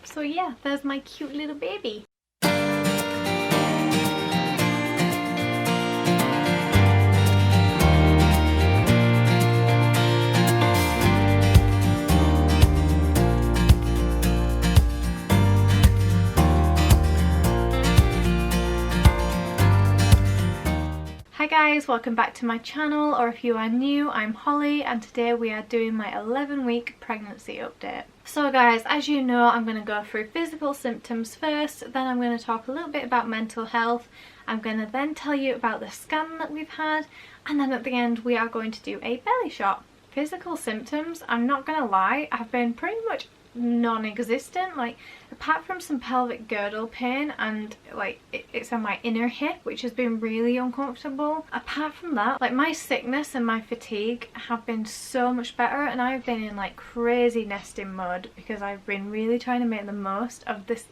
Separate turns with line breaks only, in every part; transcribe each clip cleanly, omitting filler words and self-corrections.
So yeah, there's my cute little baby. Hi guys, welcome back to my channel, or if you are new, I'm Holly and today we are doing my 11-week pregnancy update. So guys, as you know, I'm going to go through physical symptoms first, then I'm going to talk a little bit about mental health, I'm going to then tell you about the scan that we've had, and then at the end we are going to do a belly shot. Physical symptoms, I'm not going to lie, have been pretty much non-existent, like apart from some pelvic girdle pain and like it's on my inner hip, which has been really uncomfortable. Apart from that, like my sickness and my fatigue have been so much better, and I've been in like crazy nesting mode because I've been really trying to make the most of this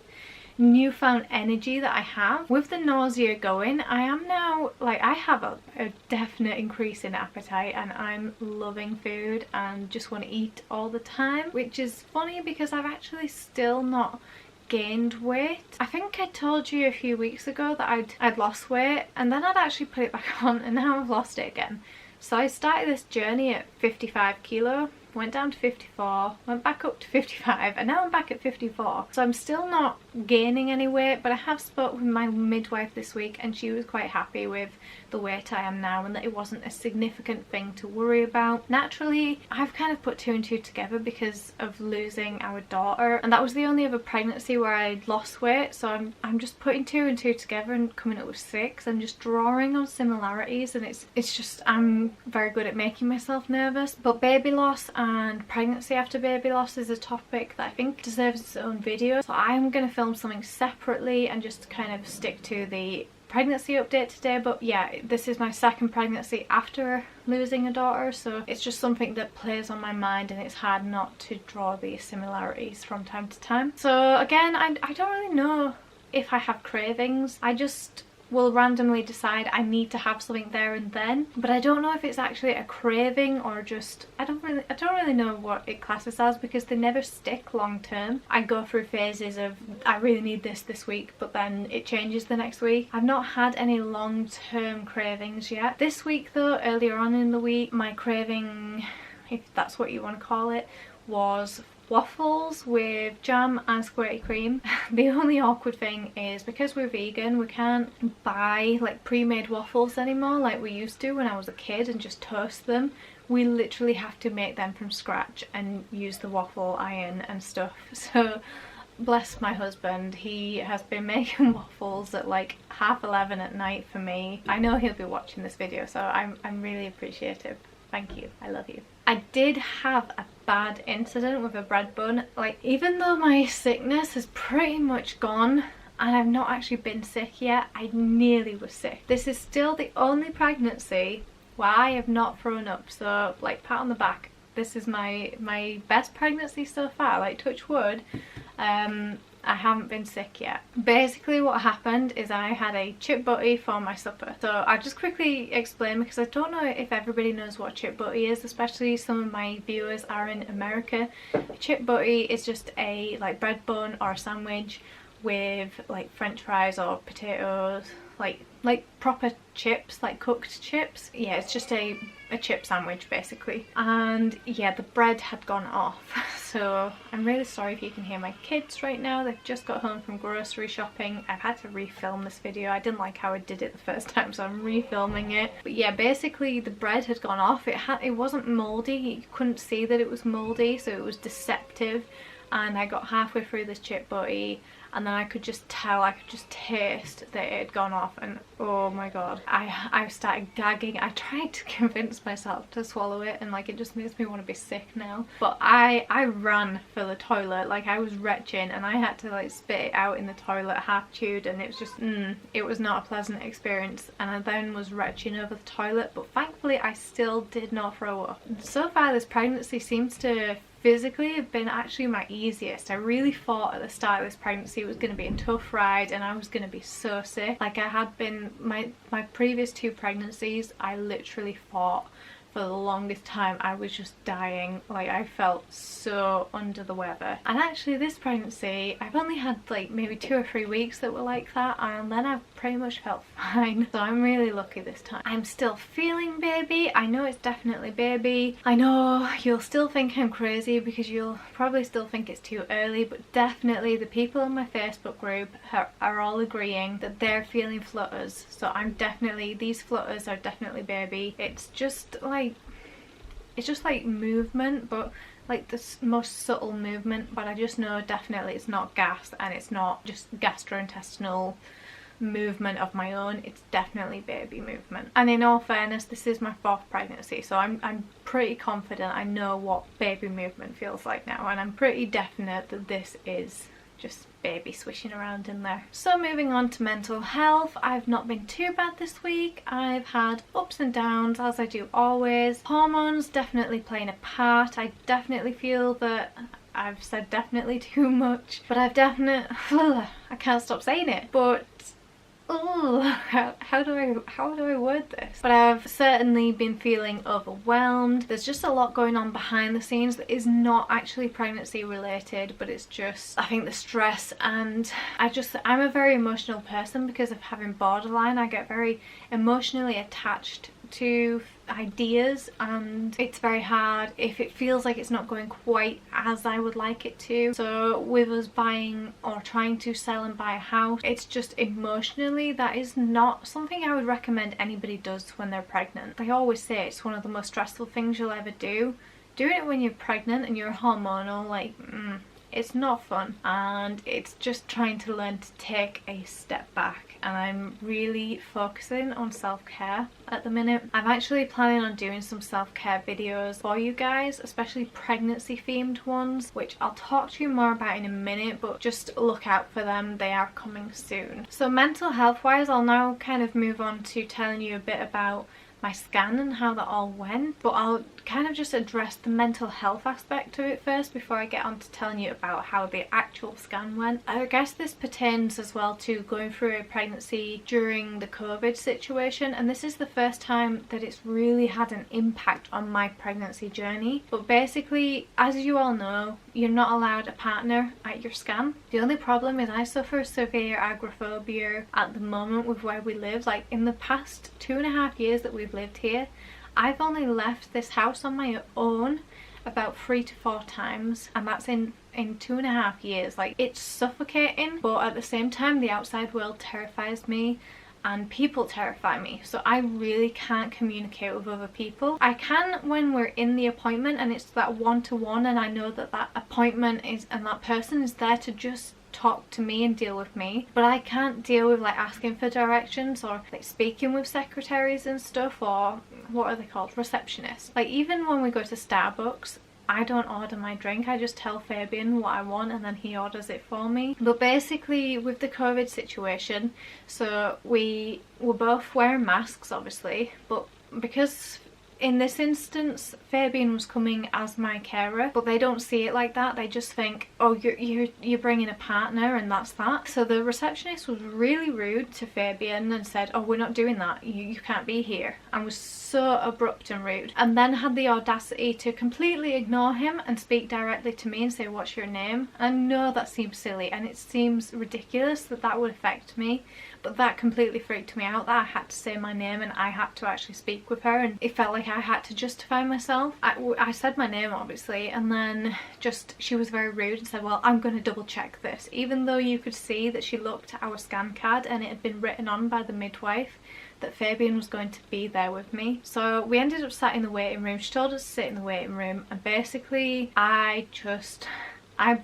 newfound energy that I have. With the nausea going, I am now like, I have a definite increase in appetite and I'm loving food and just want to eat all the time, which is funny because I've actually still not gained weight. I think I told you a few weeks ago that I'd lost weight and then I'd actually put it back on, and now I've lost it again. So I started this journey at 55 kilo, went down to 54, went back up to 55, and now I'm back at 54. So I'm still not gaining any weight, but I have spoke with my midwife this week and she was quite happy with the weight I am now and that it wasn't a significant thing to worry about. Naturally, I've kind of put two and two together because of losing our daughter, and that was the only other pregnancy where I'd lost weight, so I'm just putting two and two together and coming up with 6 and just drawing on similarities, and it's just, I'm very good at making myself nervous. But baby loss and pregnancy after baby loss is a topic that I think deserves its own video, so I'm going to film something separately and just kind of stick to the pregnancy update today. But yeah, this is my second pregnancy after losing a daughter, so it's just something that plays on my mind and it's hard not to draw these similarities from time to time. So again, I don't really know if I have cravings. I just will randomly decide I need to have something there and then, but I don't know if it's actually a craving or just I don't really know what it classes as because they never stick long term. I go through phases of I really need this week, but then it changes the next week. I've not had any long-term cravings yet. This week though, earlier on in the week, my craving, if that's what you want to call it, was waffles with jam and squirty cream. The only awkward thing is because we're vegan, we can't buy like pre-made waffles anymore like we used to when I was a kid and just toast them. We literally have to make them from scratch and use the waffle iron and stuff. So bless my husband, he has been making waffles at like 11:30 at night for me. I know he'll be watching this video, so I'm really appreciative. Thank you, I love you. I did have a bad incident with a bread bun. Like, even though my sickness has pretty much gone and I've not actually been sick yet, I nearly was sick. This is still the only pregnancy where I have not thrown up, so like pat on the back. This is my best pregnancy so far, like touch wood. I haven't been sick yet. Basically what happened is I had a chip butty for my supper. So I'll just quickly explain because I don't know if everybody knows what chip butty is, especially some of my viewers are in America. A chip butty is just a like bread bun or a sandwich with like french fries or potatoes, like proper chips, like cooked chips. Yeah, it's just a chip sandwich basically. And yeah, the bread had gone off. So I'm really sorry if you can hear my kids right now. They've just got home from grocery shopping. I've had to refilm this video. I didn't like how I did it the first time, so I'm refilming it. But yeah, basically the bread had gone off. It wasn't moldy. You couldn't see that it was moldy, so it was deceptive. And I got halfway through this chip butty and then I could just tell, I could just taste that it had gone off, and oh my god, I started gagging. I tried to convince myself to swallow it and like it just makes me want to be sick now. But I ran for the toilet, like I was retching and I had to like spit it out in the toilet half chewed, and it was just it was not a pleasant experience. And I then was retching over the toilet, but thankfully I still did not throw up. So far this pregnancy seems to physically have been actually my easiest. I really thought at the start of this pregnancy it was going to be a tough ride and I was going to be so sick. Like I had been, my previous 2 pregnancies, I literally fought for the longest time I was just dying. Like, I felt so under the weather. And actually this pregnancy, I've only had like maybe 2 or 3 weeks that were like that, and then I've pretty much felt fine. So I'm really lucky this time. I'm still feeling baby. I know it's definitely baby. I know you'll still think I'm crazy because you'll probably still think it's too early, but definitely the people in my Facebook group are all agreeing that they're feeling flutters. So I'm definitely, these flutters are definitely baby. It's just like movement, but like the most subtle movement, but I just know definitely it's not gas, and it's not just gastrointestinal movement of my own. It's definitely baby movement. And in all fairness, this is my 4th pregnancy, so I'm pretty confident I know what baby movement feels like now, and I'm pretty definite that this is just baby swishing around in there. So moving on to mental health, I've not been too bad this week. I've had ups and downs, as I do always. Hormones definitely playing a part. I definitely feel that I've said definitely too much, but I've definitely I can't stop saying it, but oh, how do I word this? But I've certainly been feeling overwhelmed. There's just a lot going on behind the scenes that is not actually pregnancy related, but it's just, I think, the stress, and I'm a very emotional person because of having borderline. I get very emotionally attached to ideas, and it's very hard if it feels like it's not going quite as I would like it to. So with us buying or trying to sell and buy a house, it's just emotionally, that is not something I would recommend anybody does when they're pregnant. They always say it's one of the most stressful things you'll ever do. Doing it when you're pregnant and you're hormonal, like, it's not fun, and it's just trying to learn to take a step back. And I'm really focusing on self-care at the minute. I'm actually planning on doing some self-care videos for you guys, especially pregnancy themed ones, which I'll talk to you more about in a minute, but just look out for them. They are coming soon. So mental health wise, I'll now kind of move on to telling you a bit about my scan and how that all went, but I'll kind of just address the mental health aspect of it first before I get on to telling you about how the actual scan went. I guess this pertains as well to going through a pregnancy during the COVID situation, and this is the first time that it's really had an impact on my pregnancy journey. But basically, as you all know, you're not allowed a partner at your scan. The only problem is I suffer severe agoraphobia at the moment with where we live. Like, in the past 2.5 years that we've lived here, I've only left this house on my own about 3 to 4 times, and that's in 2.5 years. Like, it's suffocating, but at the same time the outside world terrifies me and people terrify me, so I really can't communicate with other people. I can when we're in the appointment and it's that one-to-one, and I know that that appointment is, and that person is there to just talk to me and deal with me, but I can't deal with like asking for directions or like speaking with secretaries and stuff, or what are they called, receptionists. Like, even when we go to Starbucks, I don't order my drink, I just tell Fabian what I want and then he orders it for me. But basically with the COVID situation, so we were both wearing masks obviously, but because in this instance Fabian was coming as my carer, but they don't see it like that. They just think, oh, you're bringing a partner and that's that. So the receptionist was really rude to Fabian and said, oh, we're not doing that, you can't be here, and was so abrupt and rude, and then had the audacity to completely ignore him and speak directly to me and say, what's your name? I know that seems silly and it seems ridiculous that that would affect me, but that completely freaked me out that I had to say my name and I had to actually speak with her, and it felt like I had to justify myself. I said my name obviously, and then just she was very rude and said, well, I'm going to double check this, even though you could see that she looked at our scan card and it had been written on by the midwife that Fabian was going to be there with me. So we ended up sat in the waiting room. She told us to sit in the waiting room, and basically I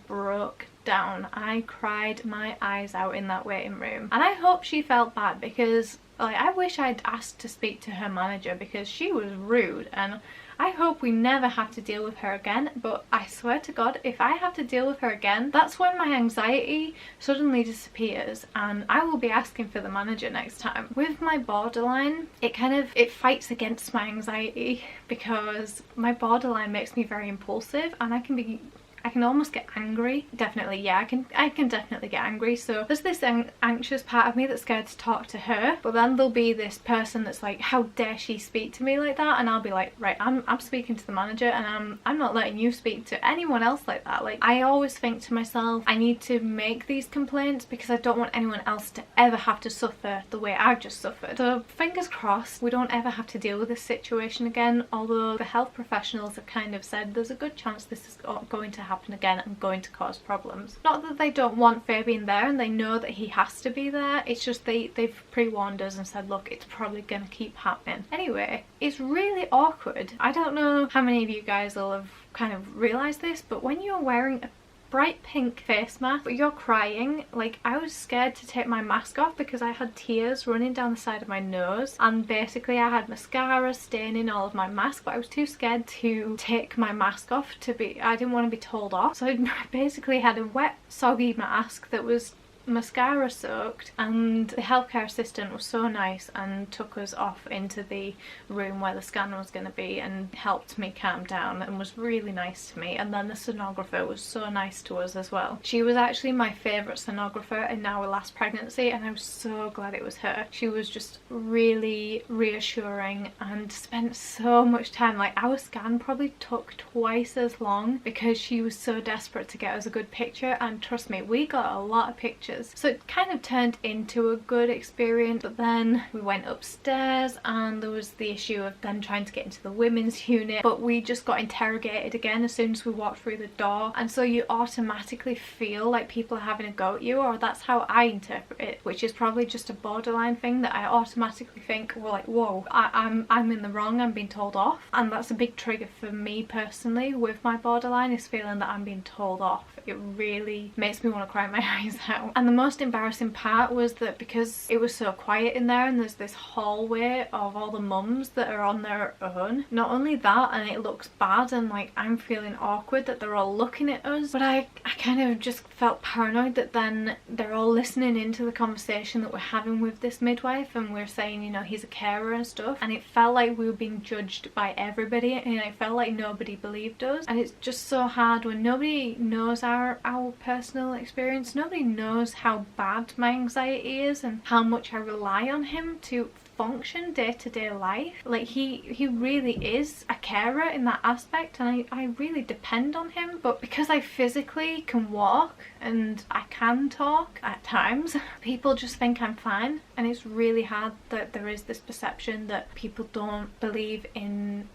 broke down. I cried my eyes out in that waiting room, and I hope she felt bad, because like, I wish I'd asked to speak to her manager because she was rude, and I hope we never have to deal with her again. But I swear to God, if I have to deal with her again, that's when my anxiety suddenly disappears and I will be asking for the manager next time. With my borderline, it fights against my anxiety, because my borderline makes me very impulsive and I can be I can almost get angry. Definitely, yeah, I can definitely get angry. So there's this anxious part of me that's scared to talk to her, but then there'll be this person that's like, how dare she speak to me like that? And I'll be like, right, I'm speaking to the manager, and I'm not letting you speak to anyone else like that. Like, I always think to myself, I need to make these complaints because I don't want anyone else to ever have to suffer the way I've just suffered. So fingers crossed we don't ever have to deal with this situation again, although the health professionals have kind of said there's a good chance this is going to happen again and going to cause problems. Not that they don't want Fabian there and they know that he has to be there, it's just they've pre-warned us and said, look, it's probably going to keep happening. Anyway, it's really awkward. I don't know how many of you guys will have kind of realised this, but when you're wearing a bright pink face mask but you're crying, like, I was scared to take my mask off because I had tears running down the side of my nose, and basically I had mascara staining all of my mask, but I was too scared to take my mask off I didn't want to be told off. So I basically had a wet soggy mask that was mascara soaked, and the healthcare assistant was so nice and took us off into the room where the scan was going to be and helped me calm down and was really nice to me. And then the sonographer was so nice to us as well. She was actually my favourite sonographer in our last pregnancy, and I was so glad it was her. She was just really reassuring and spent so much time. Like, our scan probably took twice as long because she was so desperate to get us a good picture, and trust me, we got a lot of pictures. So it kind of turned into a good experience, but then we went upstairs and there was the issue of them trying to get into the women's unit, but we just got interrogated again as soon as we walked through the door, and so you automatically feel like people are having a go at you, or that's how I interpret it, which is probably just a borderline thing that I automatically think, well, like, whoa, I'm in the wrong, I'm being told off. And that's a big trigger for me personally with my borderline, is feeling that I'm being told off. It really makes me want to cry my eyes out. And the most embarrassing part was that because it was so quiet in there and there's this hallway of all the mums that are on their own, not only that, and it looks bad and like I'm feeling awkward that they're all looking at us, but I kind of just felt paranoid that then they're all listening into the conversation that we're having with this midwife, and we're saying, you know, he's a carer and stuff, and it felt like we were being judged by everybody, and it felt like nobody believed us. And it's just so hard when nobody knows our personal experience. Nobody knows how bad my anxiety is and how much I rely on him to function day-to-day life. Like, he really is a carer in that aspect, and I really depend on him. But because I physically can walk and I can talk at times, people just think I'm fine, and it's really hard that there is this perception that people don't believe in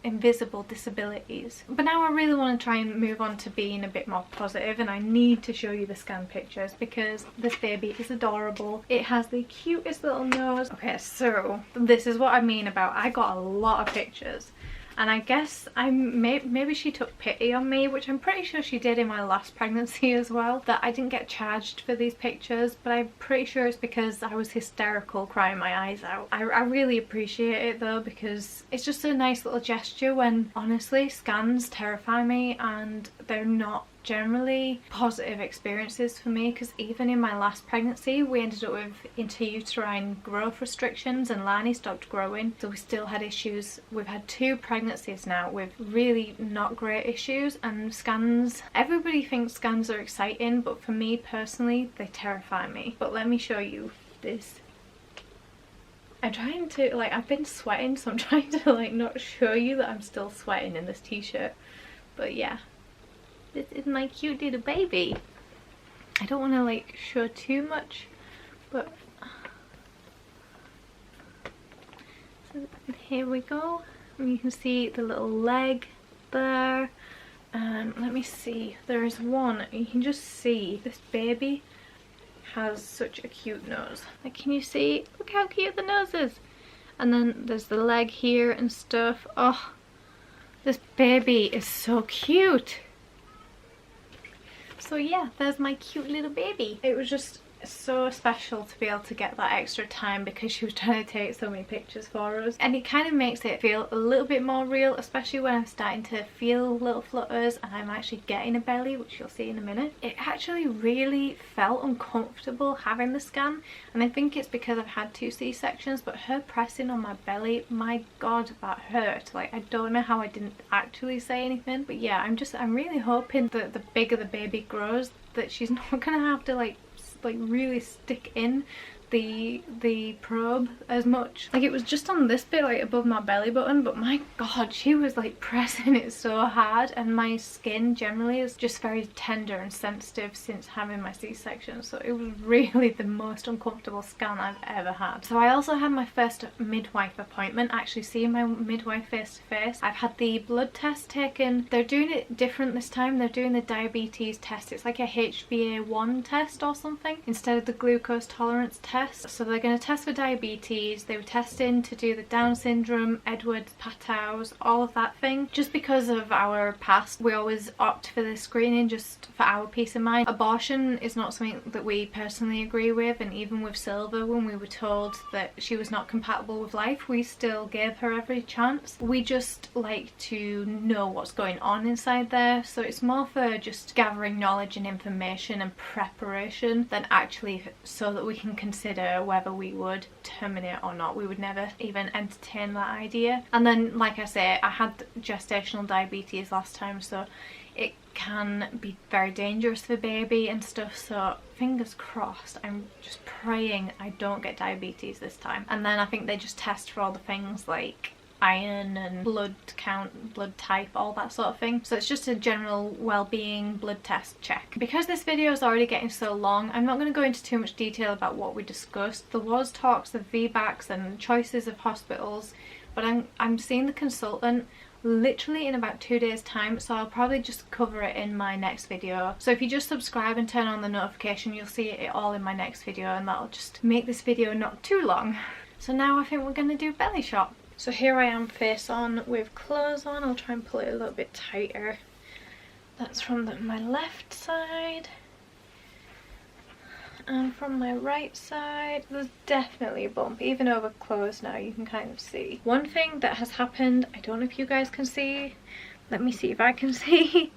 invisible disabilities. But now I really want to try and move on to being a bit more positive, and I need to show you the scan pictures because this baby is adorable. It has the cutest little nose. Okay, so this is what I mean about I got a lot of pictures, and I guess maybe she took pity on me, which I'm pretty sure she did in my last pregnancy as well, that I didn't get charged for these pictures, but I'm pretty sure it's because I was hysterical crying my eyes out. I really appreciate it though, because it's just a nice little gesture when honestly scans terrify me, and they're not generally positive experiences for me, because even in my last pregnancy we ended up with intrauterine growth restrictions and Leilani stopped growing, so we still had issues. We've had 2 pregnancies now with really not great issues, and scans, everybody thinks scans are exciting, but for me personally they terrify me. But let me show you this. I'm trying to, like, I've been sweating, so I'm trying to like not show you that I'm still sweating in this t-shirt, but yeah. This is my cute little baby. I don't want to like show too much, but so here we go. And you can see the little leg there. And let me see, there is one, you can just see this baby has such a cute nose. Like, can you see? Look how cute the nose is. And then there's the leg here and stuff. Oh, this baby is so cute. So yeah, there's my cute little baby. It was just so special to be able to get that extra time because she was trying to take so many pictures for us, and it kind of makes it feel a little bit more real, especially when I'm starting to feel little flutters and I'm actually getting a belly, which you'll see in a minute. It actually really felt uncomfortable having the scan, and I think it's because I've had 2 C-sections, but her pressing on my belly, my god, that hurt. Like, I don't know how I didn't actually say anything, but yeah, I'm really hoping that the bigger the baby grows that she's not gonna have to like really stick in the probe as much. Like, it was just on this bit, like above my belly button, but my god, she was like pressing it so hard, and my skin generally is just very tender and sensitive since having my C-section, so it was really the most uncomfortable scan I've ever had. So I also had my first midwife appointment, actually seeing my midwife face to face. I've had the blood test taken. They're doing it different this time. They're doing the diabetes test. It's like a HbA1 test or something instead of the glucose tolerance test. So they're going to test for diabetes. They were testing to do the Down syndrome, Edwards, Patau's, all of that thing. Just because of our past, we always opt for the screening just for our peace of mind. Abortion is not something that we personally agree with, and even with Silver, when we were told that she was not compatible with life, we still gave her every chance. We just like to know what's going on inside there, so it's more for just gathering knowledge and information and preparation than actually so that we can consider whether we would terminate or not. We would never even entertain that idea. And then, like I say, I had gestational diabetes last time, so it can be very dangerous for baby and stuff, so fingers crossed. I'm just praying I don't get diabetes this time. And then I think they just test for all the things like iron and blood count, blood type, all that sort of thing. So it's just a general well-being blood test check. Because this video is already getting so long, I'm not going to go into too much detail about what we discussed. There was talks of VBACs and choices of hospitals, but I'm seeing the consultant literally in about 2 days time, so I'll probably just cover it in my next video. So if you just subscribe and turn on the notification, you'll see it all in my next video, and that'll just make this video not too long. So now I think we're going to do belly shot. So here I am face on with clothes on. I'll try and pull it a little bit tighter. That's from my left side. And from my right side, there's definitely a bump. Even over clothes now, you can kind of see. One thing that has happened, I don't know if you guys can see. Let me see if I can see.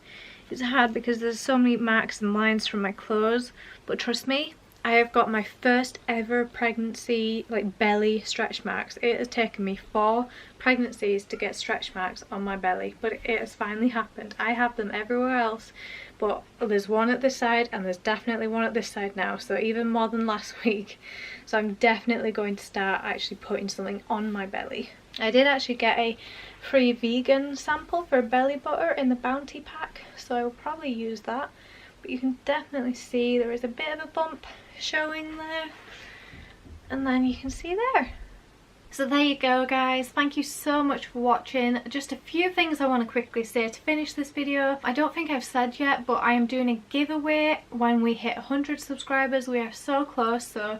It's hard because there's so many marks and lines from my clothes. But trust me, I have got my first ever pregnancy, like, belly stretch marks. It has taken me 4 pregnancies to get stretch marks on my belly, but it has finally happened. I have them everywhere else, but there's one at this side and there's definitely one at this side now, so even more than last week. So I'm definitely going to start actually putting something on my belly. I did actually get a free vegan sample for belly butter in the Bounty pack, so I will probably use that. But you can definitely see there is a bit of a bump showing there, and then you can see there. So there you go, guys. Thank you so much for watching. Just a few things I want to quickly say to finish this video. I don't think I've said yet, but I am doing a giveaway when we hit 100 subscribers. We are so close, so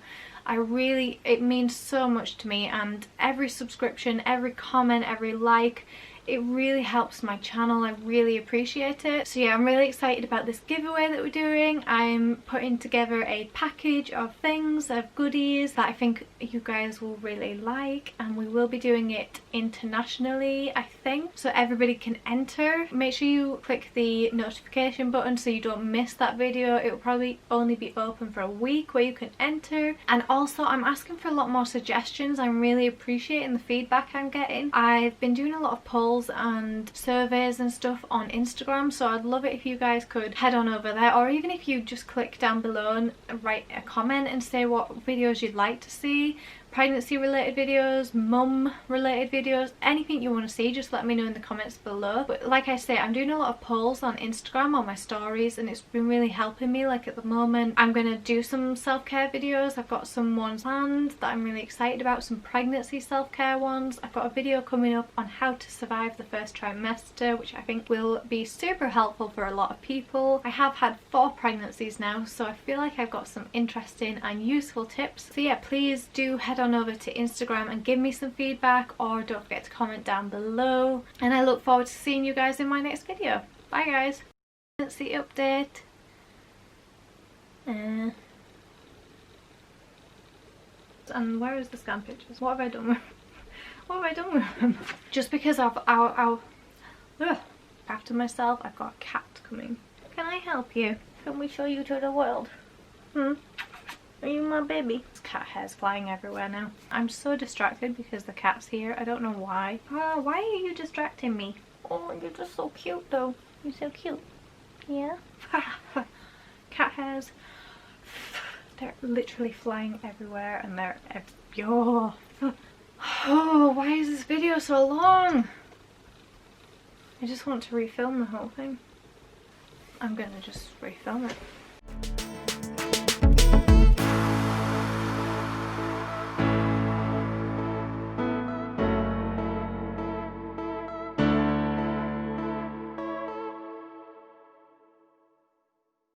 it means so much to me, and every subscription, every comment, every like, it really helps my channel. I really appreciate it. So yeah, I'm really excited about this giveaway that we're doing. I'm putting together a package of things, of goodies that I think you guys will really like, and we will be doing it internationally, I think, so everybody can enter. Make sure you click the notification button so you don't miss that video. It will probably only be open for a week where you can enter. And also, I'm asking for a lot more suggestions. I'm really appreciating the feedback I'm getting. I've been doing a lot of polls and surveys and stuff on Instagram, so I'd love it if you guys could head on over there, or even if you just click down below and write a comment and say what videos you'd like to see. Pregnancy related videos, mum related videos, anything you want to see, just let me know in the comments below. But like I say, I'm doing a lot of polls on Instagram on my stories, and it's been really helping me. Like, at the moment I'm going to do some self-care videos. I've got some ones planned that I'm really excited about, some pregnancy self-care ones. I've got a video coming up on how to survive the first trimester, which I think will be super helpful for a lot of people. I have had 4 pregnancies now, so I feel like I've got some interesting and useful tips. So yeah, please do head on over to Instagram and give me some feedback, or don't forget to comment down below, and I look forward to seeing you guys in my next video. Bye guys. That's the update. and where is the scan pictures? What have I done with what have I done with them? Just because I've after myself, I've got a cat coming. Can I help you? Can we show you to the world? Are you my baby? There's cat hairs flying everywhere now. I'm so distracted because the cat's here. I don't know why. Oh, why are you distracting me? Oh, you're just so cute though. You're so cute. Yeah? Cat hairs. They're literally flying everywhere and they're... Oh, why is this video so long? I just want to refilm the whole thing. I'm gonna just refilm it.